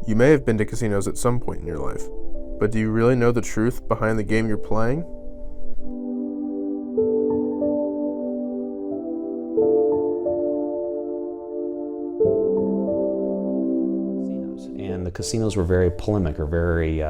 You may have been to casinos at some point in your life, but do you really know the truth behind the game you're playing? And the casinos were very polemic or very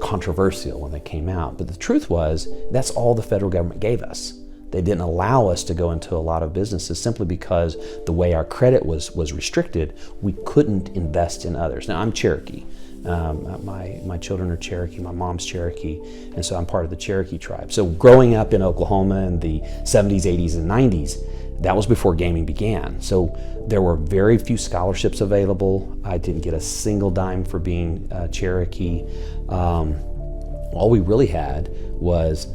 controversial when they came out. But the truth was, that's all the federal government gave us. They didn't allow us to go into a lot of businesses simply because the way our credit was restricted, we couldn't invest in others. Now, I'm Cherokee. My children are Cherokee, my mom's Cherokee, and so I'm part of the Cherokee tribe. So growing up in Oklahoma in the 70s, 80s, and 90s, that was before gaming began. So there were very few scholarships available. I didn't get a single dime for being Cherokee. All we really had was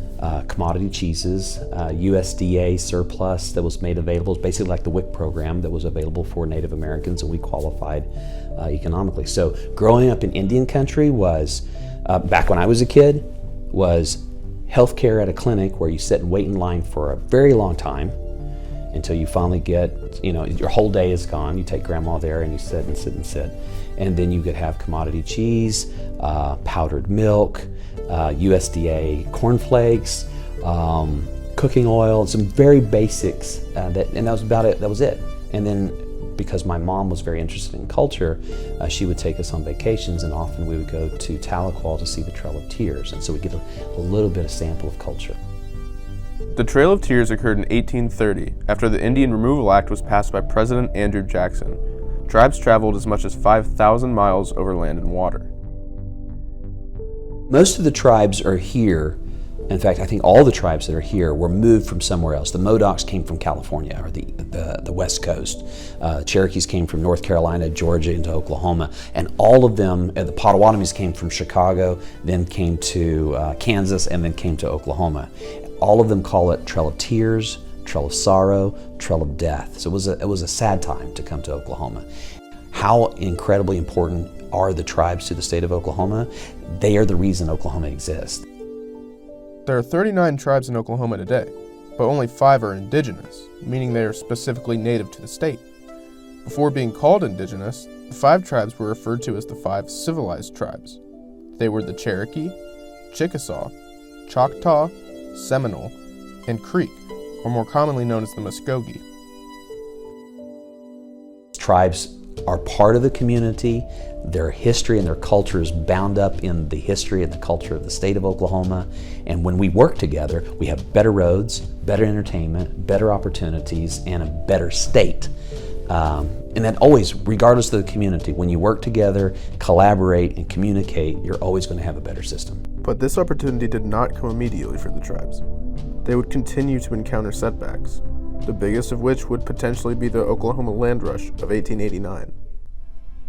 commodity cheeses, USDA surplus that was made available. It's basically like the WIC program that was available for Native Americans, and we qualified economically. So growing up in Indian country was, back when I was a kid, was healthcare at a clinic where you sit and wait in line for a very long time until you finally get, your whole day is gone. You take grandma there and you sit and sit and sit. And then you could have commodity cheese, powdered milk, USDA cornflakes, cooking oil, some very basics, and that was about it. That was it. And then because my mom was very interested in culture, she would take us on vacations, and often we would go to Tahlequah to see the Trail of Tears. And so we get a little bit of sample of culture. The Trail of Tears occurred in 1830 after the Indian Removal Act was passed by President Andrew Jackson. Tribes traveled as much as 5,000 miles over land and water. Most of the tribes are here. In fact, I think all the tribes that are here were moved from somewhere else. The Modocs came from California, or the West Coast. Cherokees came from North Carolina, Georgia, into Oklahoma. And all of them, the Potawatomis came from Chicago, then came to Kansas, and then came to Oklahoma. All of them call it Trail of Tears, Trail of Sorrow, Trail of Death. So it was a sad time to come to Oklahoma. How incredibly important are the tribes to the state of Oklahoma? They are the reason Oklahoma exists. There are 39 tribes in Oklahoma today, but only 5 are indigenous, meaning they are specifically native to the state. Before being called indigenous, the 5 tribes were referred to as the 5 civilized tribes. They were the Cherokee, Chickasaw, Choctaw, Seminole, and Creek, or more commonly known as the Muskogee. Tribes are part of the community. Their history and their culture is bound up in the history and the culture of the state of Oklahoma. And when we work together, we have better roads, better entertainment, better opportunities, and a better state. And that always, regardless of the community, when you work together, collaborate, and communicate, you're always going to have a better system. But this opportunity did not come immediately for the tribes. They would continue to encounter setbacks, the biggest of which would potentially be the Oklahoma Land Rush of 1889.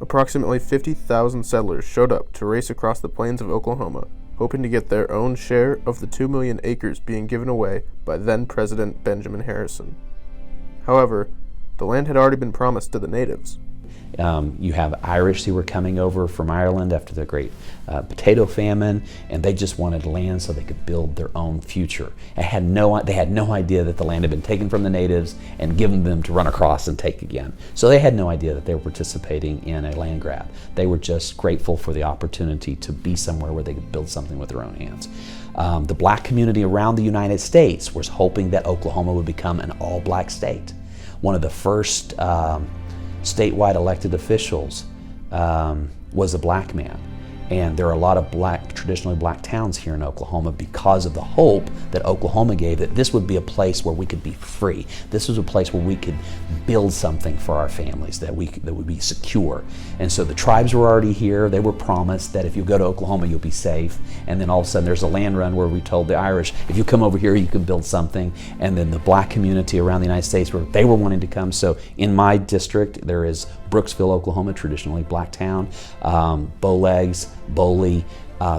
Approximately 50,000 settlers showed up to race across the plains of Oklahoma, hoping to get their own share of the 2 million acres being given away by then-President Benjamin Harrison. However, the land had already been promised to the natives. You have Irish who were coming over from Ireland after the great potato famine, and they just wanted land so they could build their own future. They had no idea that the land had been taken from the natives and given them to run across and take again. So they had no idea that they were participating in a land grab. They were just grateful for the opportunity to be somewhere where they could build something with their own hands. The black community around the United States was hoping that Oklahoma would become an all-black state. One of the first statewide elected officials was a black man. And there are a lot of traditionally black towns here in Oklahoma because of the hope that Oklahoma gave that this would be a place where we could be free. This was a place where we could build something for our families that would be secure. And so the tribes were already here. They were promised that if you go to Oklahoma, you'll be safe. And then all of a sudden there's a land run where we told the Irish, if you come over here, you can build something. And then the black community around the United States, where they were wanting to come. So in my district, there is Brooksville, Oklahoma, traditionally black town, Bowlegs, Boley.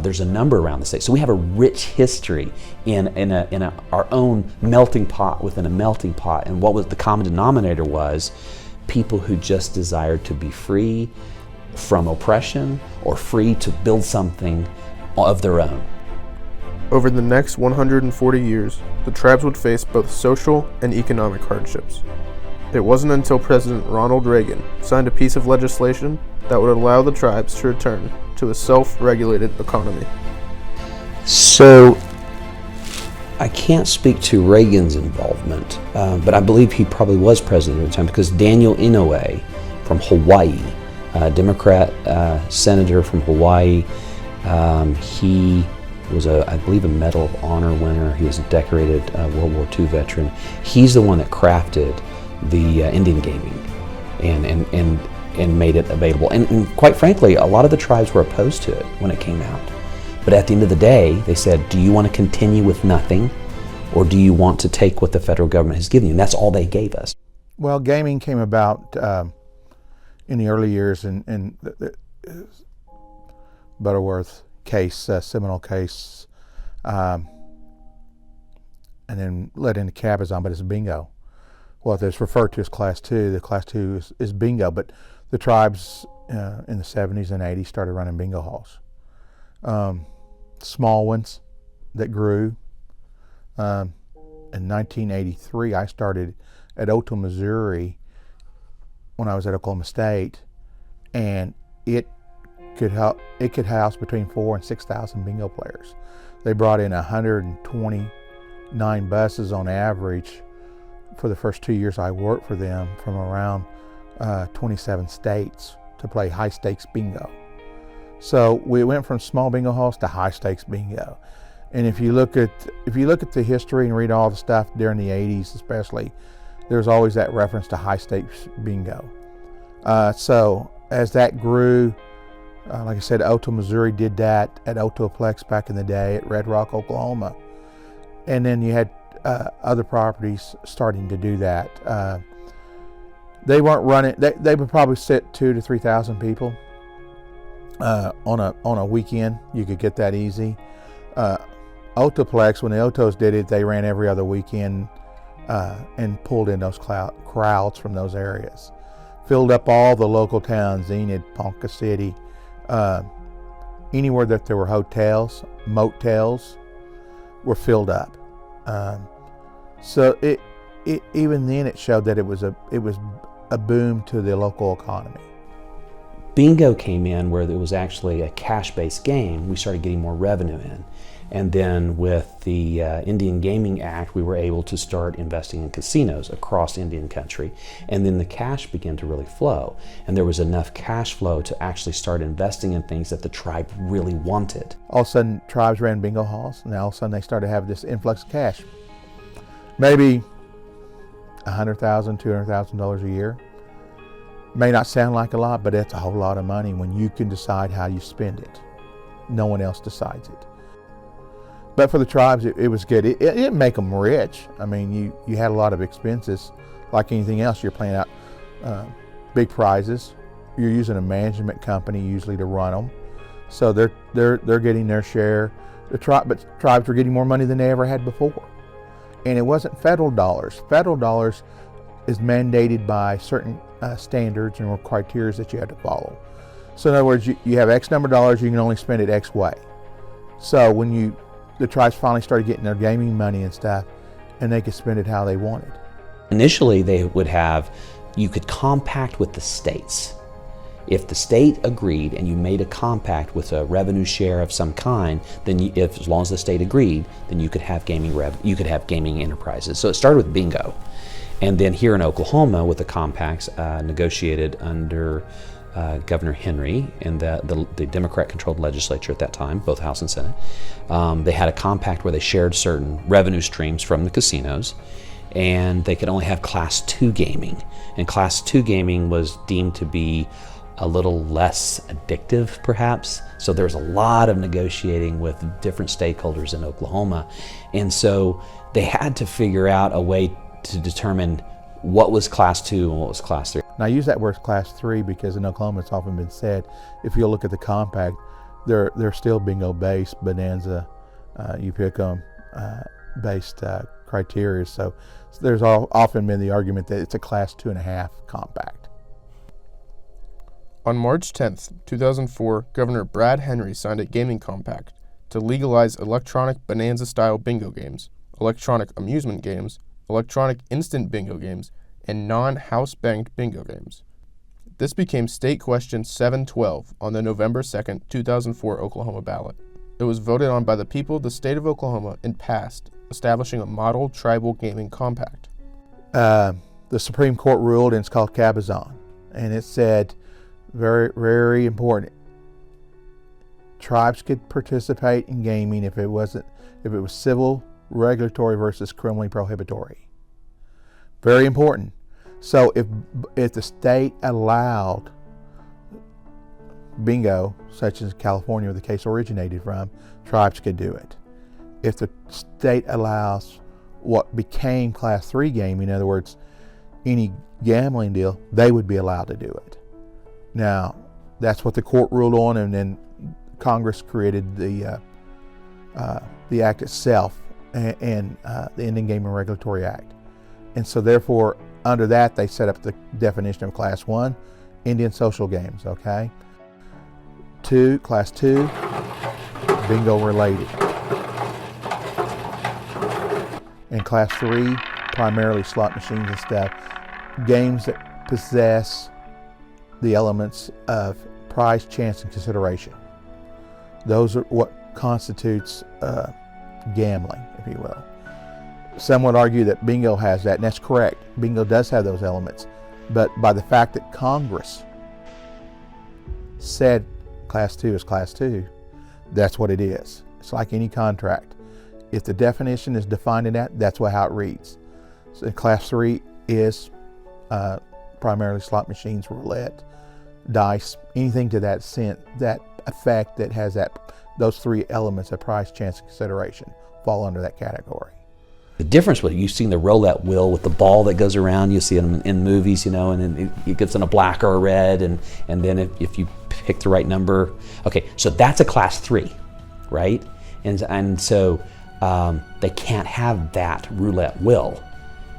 There's a number around the state. So we have a rich history in our own melting pot within a melting pot. And what was the common denominator was people who just desired to be free from oppression or free to build something of their own. Over the next 140 years, the tribes would face both social and economic hardships. It wasn't until President Ronald Reagan signed a piece of legislation that would allow the tribes to return to a self-regulated economy. So, I can't speak to Reagan's involvement, but I believe he probably was president at the time, because Daniel Inouye from Hawaii, Democrat senator from Hawaii, he was I believe a Medal of Honor winner. He was a decorated World War II veteran. He's the one that crafted the Indian gaming and made it available. And quite frankly, a lot of the tribes were opposed to it when it came out. But at the end of the day, they said, do you want to continue with nothing, or do you want to take what the federal government has given you? And that's all they gave us. Well, gaming came about in the early years in the Butterworth case, Seminole case, and then led into Cabazon, but it's bingo. Well, it's referred to as Class 2. The Class 2 is bingo, but the tribes in the 70s and 80s started running bingo halls. Small ones that grew. In 1983, I started at Otoe, Missouri, when I was at Oklahoma State, and it could house between 4,000 and 6,000 bingo players. They brought in 129 buses on average for the first 2 years I worked for them, from around 27 states to play high stakes bingo. So we went from small bingo halls to high stakes bingo. And if you look at the history and read all the stuff during the 80s especially, there's always that reference to high stakes bingo. So as that grew, like I said, Otoe, Missouri did that at Otoeplex back in the day, at Red Rock, Oklahoma. And then you had other properties starting to do that. They weren't running, they would probably sit 2,000 to 3,000 people on a weekend. You could get that easy. Otoeplex, when the Otoes did it, they ran every other weekend and pulled in those crowds from those areas. Filled up all the local towns, Enid, Ponca City, anywhere that there were hotels, motels, were filled up. So it even then it showed that it was a boom to the local economy. Bingo came in where there was actually a cash-based game. We started getting more revenue in. And then with the Indian Gaming Act, we were able to start investing in casinos across Indian country. And then the cash began to really flow. And there was enough cash flow to actually start investing in things that the tribe really wanted. All of a sudden, tribes ran bingo halls, and all of a sudden they started to have this influx of cash. Maybe $100,000, $200,000 a year. May not sound like a lot, but it's a whole lot of money when you can decide how you spend it. No one else decides it. But for the tribes, it was good. It didn't make them rich. I mean, you had a lot of expenses. Like anything else, you're playing out big prizes. You're using a management company usually to run them, so they're getting their share. But tribes were getting more money than they ever had before, and it wasn't federal dollars. Federal dollars is mandated by certain standards and criteria that you have to follow. So in other words, you have X number of dollars, you can only spend it X way. So when the tribes finally started getting their gaming money and stuff, and they could spend it how they wanted. Initially, they would you could compact with the states. If the state agreed and you made a compact with a revenue share of some kind, then as long as the state agreed, then you could have gaming enterprises. So it started with bingo. And then here in Oklahoma, with the compacts negotiated under Governor Henry and the Democrat-controlled legislature at that time, both House and Senate, they had a compact where they shared certain revenue streams from the casinos, and they could only have Class 2 gaming. And Class 2 gaming was deemed to be a little less addictive, perhaps. So there was a lot of negotiating with different stakeholders in Oklahoma. And so they had to figure out a way to determine what was Class 2 and what was Class 3. And I use that word Class 3 because in Oklahoma it's often been said, if you look at the compact, they're still bingo-based, Bonanza, UPICOM based criteria. So there's often been the argument that it's a Class 2.5 compact. On March 10th, 2004, Governor Brad Henry signed a gaming compact to legalize electronic bonanza-style bingo games, electronic amusement games, electronic instant bingo games, and non-house-banked bingo games. This became State Question 712 on the November 2, 2004 Oklahoma ballot. It was voted on by the people of the state of Oklahoma and passed, establishing a model tribal gaming compact. The Supreme Court ruled, and it's called Cabazon, and it said, very, very important, tribes could participate in gaming if it was civil, regulatory versus criminally prohibitory. Very important. So if the state allowed bingo, such as California, where the case originated from, tribes could do it. If the state allows what became Class 3 gaming, in other words, any gambling deal, they would be allowed to do it. Now, that's what the court ruled on, and then Congress created the act itself and the Indian Gaming Regulatory Act. And so therefore, under that, they set up the definition of Class 1, Indian social games, okay? 2, Class 2, bingo related. And Class 3, primarily slot machines and stuff, games that possess the elements of prize, chance, and consideration. Those are what constitutes gambling, if you will. Some would argue that bingo has that, and that's correct. Bingo does have those elements, but by the fact that Congress said Class 2 is Class 2, that's what it is. It's like any contract. If the definition is defined in that, that's how it reads. So Class 3 is primarily slot machines, roulette, dice, anything to that effect that has those three elements of price, chance, and consideration fall under that category. The difference with it, you've seen the roulette wheel with the ball that goes around. You see them in movies, and then it gets in a black or a red, and then if you pick the right number, okay, so that's a Class 3, right? And so they can't have that roulette wheel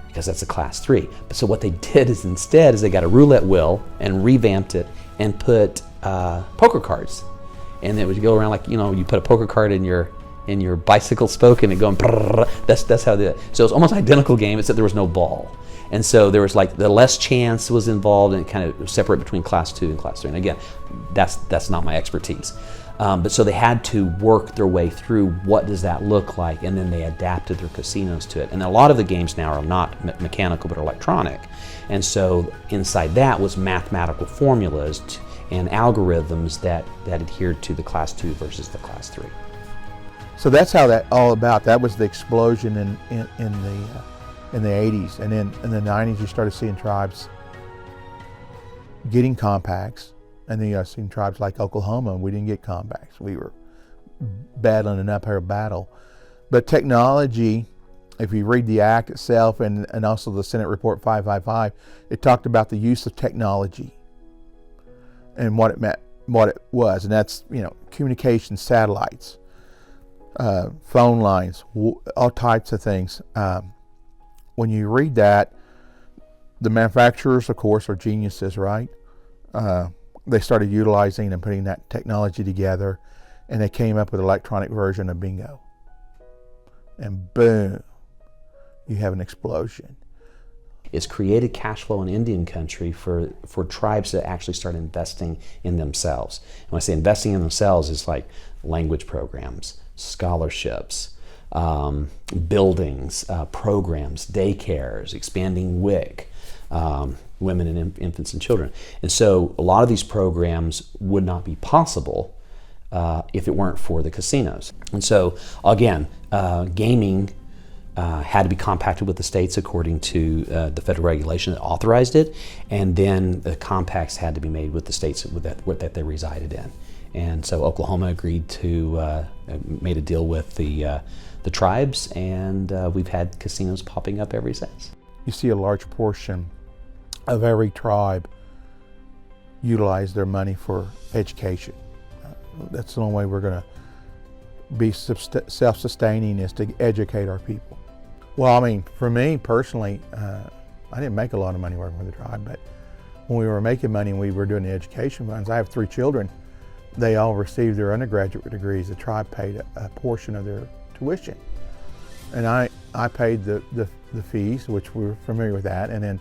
because that's a Class 3. So what they did is instead they got a roulette wheel and revamped it and put poker cards, and it would go around like you put a poker card in your bicycle spoke and it going brrr, that's how so it's almost identical game except there was no ball. And so there was like the less chance was involved, and it kind of separate between Class 2 and Class 3. And again, that's not my expertise. But so they had to work their way through what does that look like, and then they adapted their casinos to it. And a lot of the games now are not mechanical but electronic. And so inside that was mathematical formulas and algorithms that adhered to the Class 2 versus the Class 3. So that's how that all about. That was the explosion in the 80s, and then in the 90s you started seeing tribes getting compacts, and then you seen tribes like Oklahoma, and we didn't get compacts. We were battling an uphill battle. But technology, if you read the act itself and also the Senate Report 555, it talked about the use of technology and what it meant, what it was, and that's communication satellites. Phone lines, all types of things. When you read that, the manufacturers, of course, are geniuses, right? They started utilizing and putting that technology together, and they came up with an electronic version of bingo. And boom, you have an explosion. It's created cash flow in Indian country for tribes to actually start investing in themselves. And when I say investing in themselves, it's like language programs, scholarships, buildings, programs, daycares, expanding WIC, women and infants and children. And so a lot of these programs would not be possible if it weren't for the casinos. And so again, gaming had to be compacted with the states according to the federal regulation that authorized it, and then the compacts had to be made with the states that they resided in. And so Oklahoma agreed to, made a deal with the tribes, and we've had casinos popping up ever since. You see a large portion of every tribe utilize their money for education. That's the only way we're going to be self-sustaining, is to educate our people. Well, I mean, for me personally, I didn't make a lot of money working for the tribe, but when we were making money and we were doing the education funds, I have 3 children. they all received their undergraduate degrees. The tribe paid a portion of their tuition. And I paid the fees, which we were familiar with that. And then,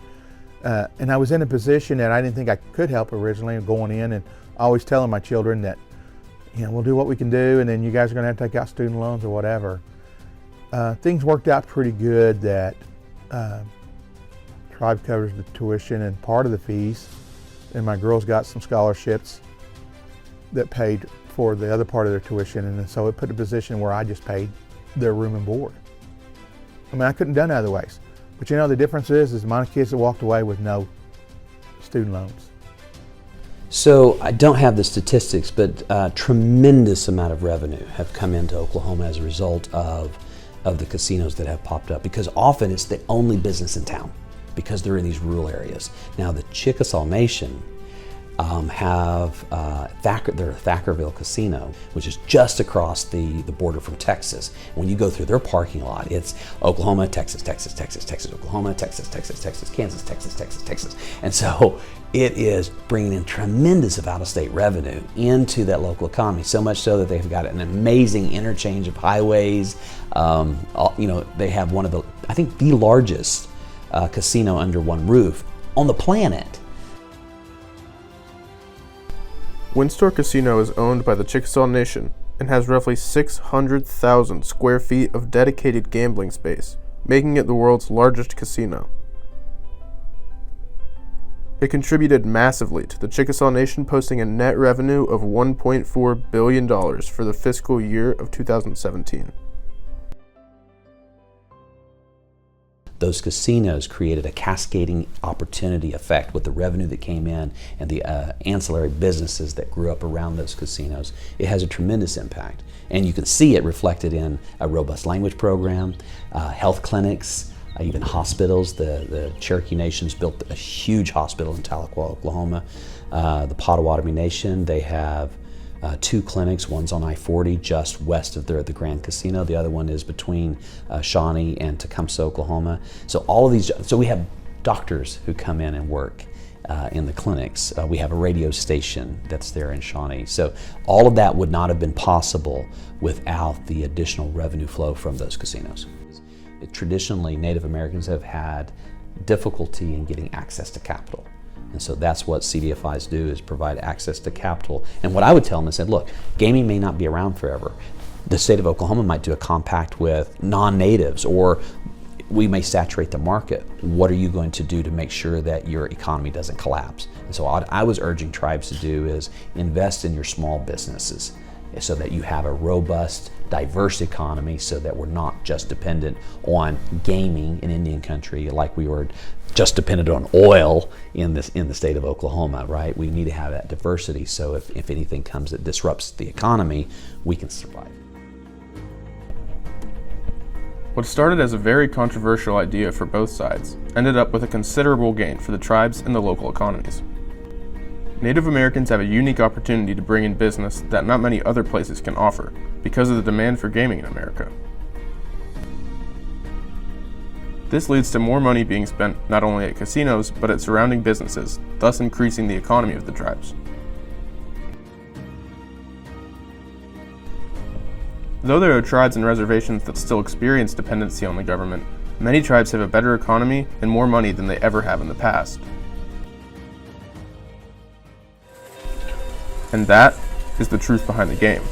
and I was in a position that I didn't think I could help originally, going in and always telling my children that, you know, we'll do what we can do, and then you guys are going to have to take out student loans or whatever. Things worked out pretty good that tribe covers the tuition and part of the fees, and my girls got some scholarships that paid for the other part of their tuition, and so it put a position where I just paid their room and board. I mean, I couldn't have done it other ways. But you know, the difference is my kids that walked away with no student loans. So I don't have the statistics, but a tremendous amount of revenue have come into Oklahoma as a result of the casinos that have popped up, because often it's the only business in town because they're in these rural areas. Now the Chickasaw Nation have their Thackerville Casino, which is just across the border from Texas. When you go through their parking lot, it's Oklahoma, Texas, Texas, Texas, Texas, Oklahoma, Texas, Texas, Texas, Kansas, Texas, Texas, Texas. And so it is bringing in tremendous of out-of-state revenue into that local economy, so much so that they've got an amazing interchange of highways. You know, they have one of the, I think, the largest casino under one roof on the planet. Windstor Casino is owned by the Chickasaw Nation and has roughly 600,000 square feet of dedicated gambling space, making it the world's largest casino. It contributed massively to the Chickasaw Nation, posting a net revenue of $1.4 billion for the fiscal year of 2017. Those casinos created a cascading opportunity effect with the revenue that came in and the ancillary businesses that grew up around those casinos. It has a tremendous impact, and you can see it reflected in a robust language program, health clinics, even hospitals. The Cherokee Nation's built a huge hospital in Tahlequah, Oklahoma. The Potawatomi Nation, they have 2 clinics. One's on I-40 just west of the Grand Casino. The other one is between Shawnee and Tecumseh, Oklahoma. So all of these, so we have doctors who come in and work in the clinics. We have a radio station that's there in Shawnee. So all of that would not have been possible without the additional revenue flow from those casinos. Traditionally, Native Americans have had difficulty in getting access to capital. And so that's what CDFIs do, is provide access to capital. And what I would tell them is that, look, gaming may not be around forever. The state of Oklahoma might do a compact with non-natives, or we may saturate the market. What are you going to do to make sure that your economy doesn't collapse? And so what I was urging tribes to do is invest in your small businesses so that you have a robust, diverse economy, so that we're not just dependent on gaming in Indian country like we were just dependent on oil in the state of Oklahoma, right? We need to have that diversity, so if anything comes that disrupts the economy, we can survive. What started as a very controversial idea for both sides ended up with a considerable gain for the tribes and the local economies. Native Americans have a unique opportunity to bring in business that not many other places can offer because of the demand for gaming in America. This leads to more money being spent not only at casinos, but at surrounding businesses, thus increasing the economy of the tribes. Though there are tribes and reservations that still experience dependency on the government, many tribes have a better economy and more money than they ever have in the past. And that is the truth behind the game.